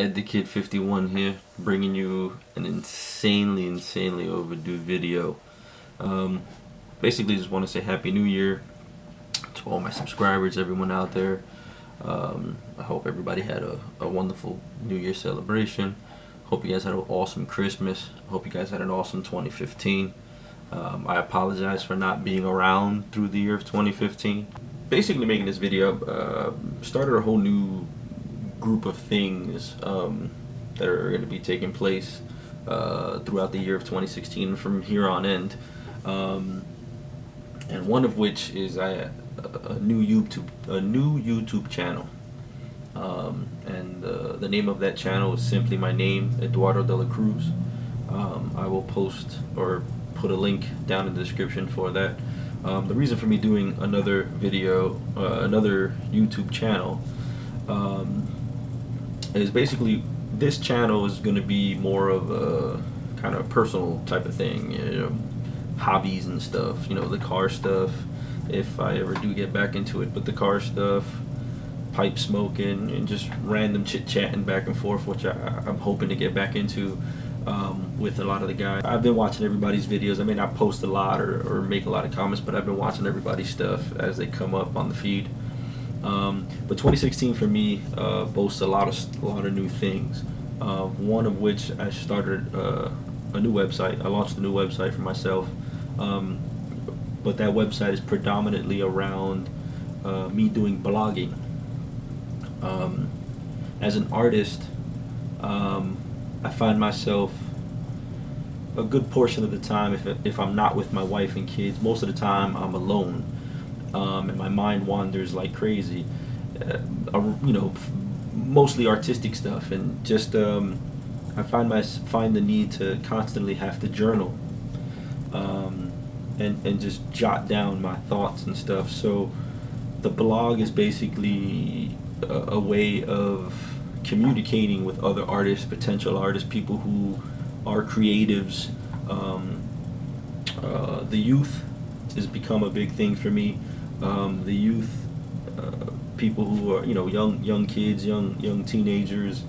Ed the Kid 51 here, bringing you an insanely overdue video. Um, Basically, just want to say Happy New Year to all my subscribers, everyone out there. I hope everybody had a wonderful New Year celebration. Hope you guys had an awesome Christmas. Hope you guys had an awesome 2015. I apologize for not being around through the year of 2015. Basically, making this video started a whole new group of things that are going to be taking place throughout the year of 2016 from here on end. And one of which is a new YouTube channel. And the name of that channel is simply my name, Eduardo de la Cruz. I will post or put a link down in the description for that. The reason for me doing another video, another YouTube channel, is basically this channel is going to be more of a kind of personal type of thing, hobbies and stuff, the car stuff, if I ever do get back into it, but the car stuff, pipe smoking, and just random chit-chatting back and forth, which I'm hoping to get back into with a lot of the guys. I've been watching everybody's videos. I may not post a lot or make a lot of comments, but I've been watching everybody's stuff as they come up on the feed. But 2016 for me boasts a lot of new things. One of which I started a new website. I launched a new website for myself, but that website is predominantly around me doing blogging. As an artist, I find myself a good portion of the time, if I'm not with my wife and kids, most of the time I'm alone. And my mind wanders like crazy, mostly artistic stuff, and just I find the need to constantly have to journal, and just jot down my thoughts and stuff. So the blog is basically a way of communicating with other artists, potential artists, people who are creatives. The youth has become a big thing for me. The youth, people who are young kids, young teenagers,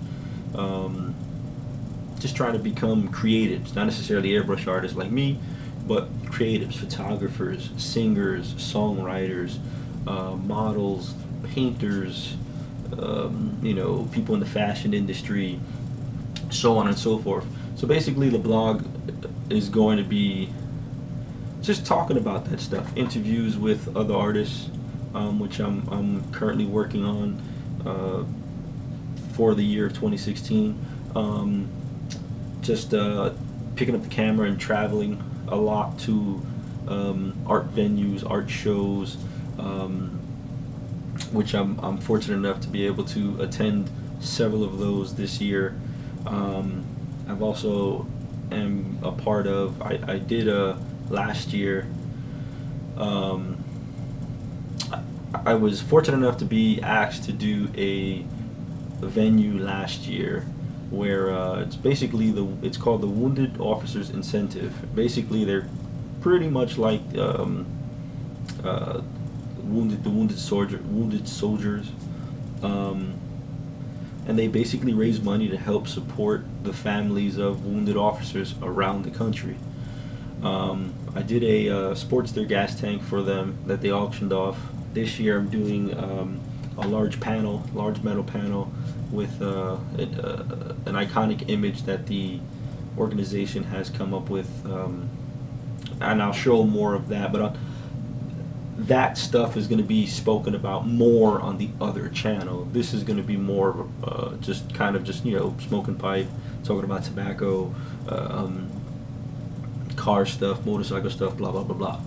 just trying to become creatives, not necessarily airbrush artists like me, but creatives, photographers, singers, songwriters, models, painters, people in the fashion industry, so on and so forth. So basically the blog is going to be just talking about that stuff, interviews with other artists, which I'm currently working on for the year of 2016. Just picking up the camera and traveling a lot to art venues, art shows, which I'm fortunate enough to be able to attend several of those this year. I've also am a part of, I did last year, I was fortunate enough to be asked to do a venue last year where it's basically it's called the Wounded Officers Incentive. Basically, they're pretty much like wounded soldiers, and they basically raise money to help support the families of wounded officers around the country. I did a Sportster gas tank for them that they auctioned off. This year I'm doing a large metal panel with an iconic image that the organization has come up with, and I'll show more of that, but that stuff is going to be spoken about more on the other channel. This is going to be more of just smoking pipe, talking about tobacco, car stuff, motorcycle stuff, blah blah blah blah.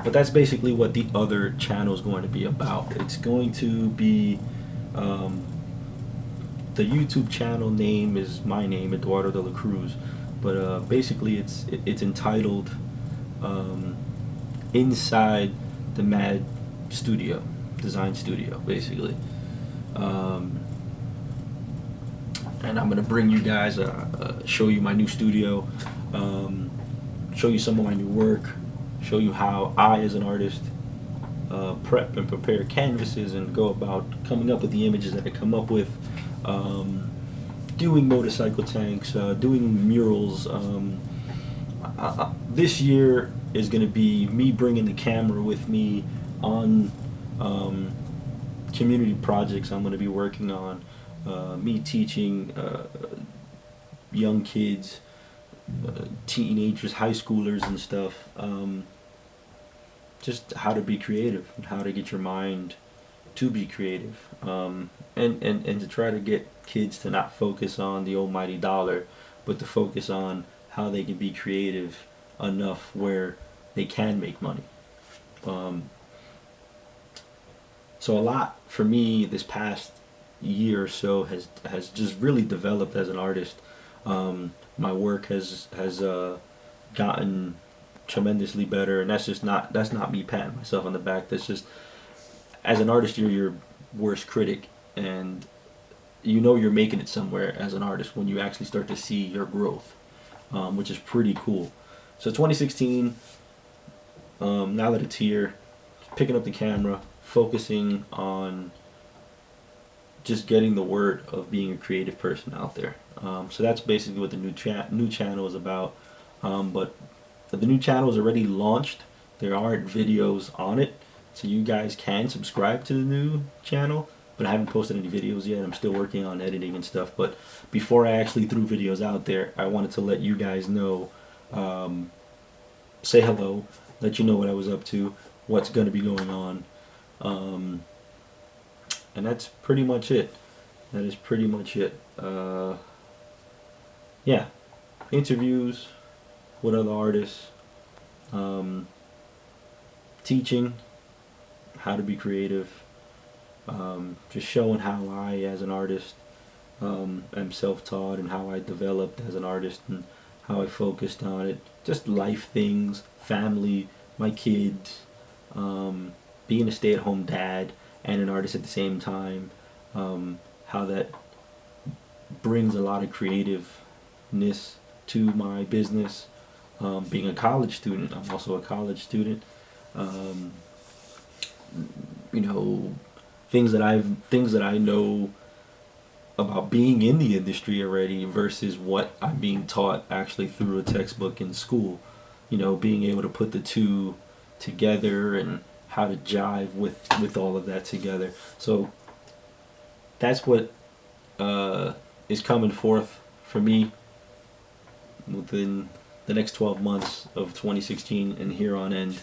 But that's basically what the other channel is going to be about. It's going to be the YouTube channel name is my name, Eduardo de la Cruz, but basically it's entitled Inside the Mad Studio, Design Studio, basically. And I'm gonna bring you guys, show you my new studio, show you some of my new work, show you how I, as an artist, prep and prepare canvases and go about coming up with the images that I come up with. doing motorcycle tanks, doing murals. This year is going to be me bringing the camera with me on um, community projects I'm going to be working on. Me teaching young kids, teenagers, high schoolers, and stuff. Just how to be creative and how to get your mind to be creative, and to try to get kids to not focus on the almighty dollar, but to focus on how they can be creative enough where they can make money. Um, so a lot for me this past year or so has just really developed as an artist. My work has gotten tremendously better, and that's not me patting myself on the back. That's just, as an artist, you're your worst critic, and you know you're making it somewhere as an artist when you actually start to see your growth, which is pretty cool. So 2016, now that it's here, picking up the camera, focusing on just getting the word of being a creative person out there. So that's basically what the new channel is about. But the new channel is already launched. There aren't videos on it, so you guys can subscribe to the new channel. But I haven't posted any videos yet. I'm still working on editing and stuff. But before I actually threw videos out there, I wanted to let you guys know, say hello, let you know what I was up to, what's going to be going on. Um, and that's pretty much it. That is pretty much it. Yeah, interviews with other artists, um, teaching how to be creative, just showing how I, as an artist, am self-taught, and how I developed as an artist, and how I focused on it. Just life things, family, my kids, being a stay-at-home dad and an artist at the same time. How that brings a lot of creativeness to my business. Being a college student, I'm also a college student. Um, you know, things that I know about being in the industry already versus what I'm being taught actually through a textbook in school. Being able to put the two together and how to jive with all of that together. So that's what is coming forth for me within the next 12 months of 2016 and here on end.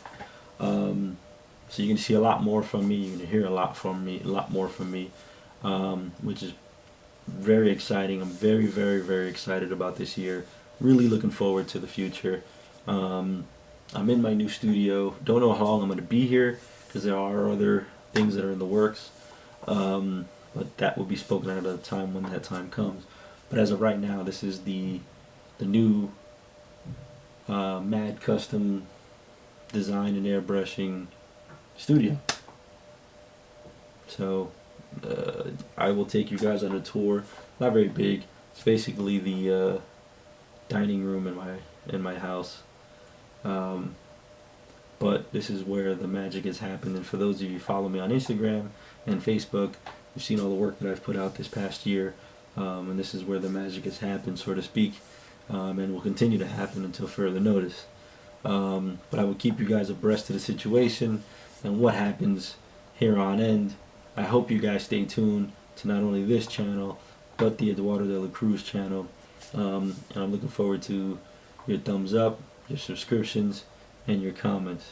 So you can see a lot more from me. You can hear a lot more from me, which is very exciting. I'm very, very, very excited about this year. Really looking forward to the future. I'm in my new studio. Don't know how long I'm going to be here because there are other things that are in the works. But that will be spoken at a time when that time comes. But as of right now, this is the new Mad Custom Design and Airbrushing studio. So I will take you guys on a tour. Not very big. It's basically the dining room in my house. But this is where the magic has happened. And for those of you who follow me on Instagram and Facebook, you've seen all the work that I've put out this past year. And this is where the magic has happened, so to speak, and will continue to happen until further notice. But I will keep you guys abreast of the situation and what happens here on end. I hope you guys stay tuned to not only this channel, but the Eduardo de la Cruz channel. And I'm looking forward to your thumbs up, your subscriptions, and your comments.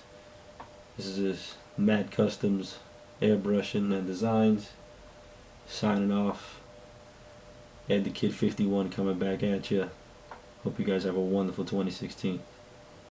This is Mad Customs Airbrushing and Designs signing off. Ed the Kid 51 coming back at you. Hope you guys have a wonderful 2016.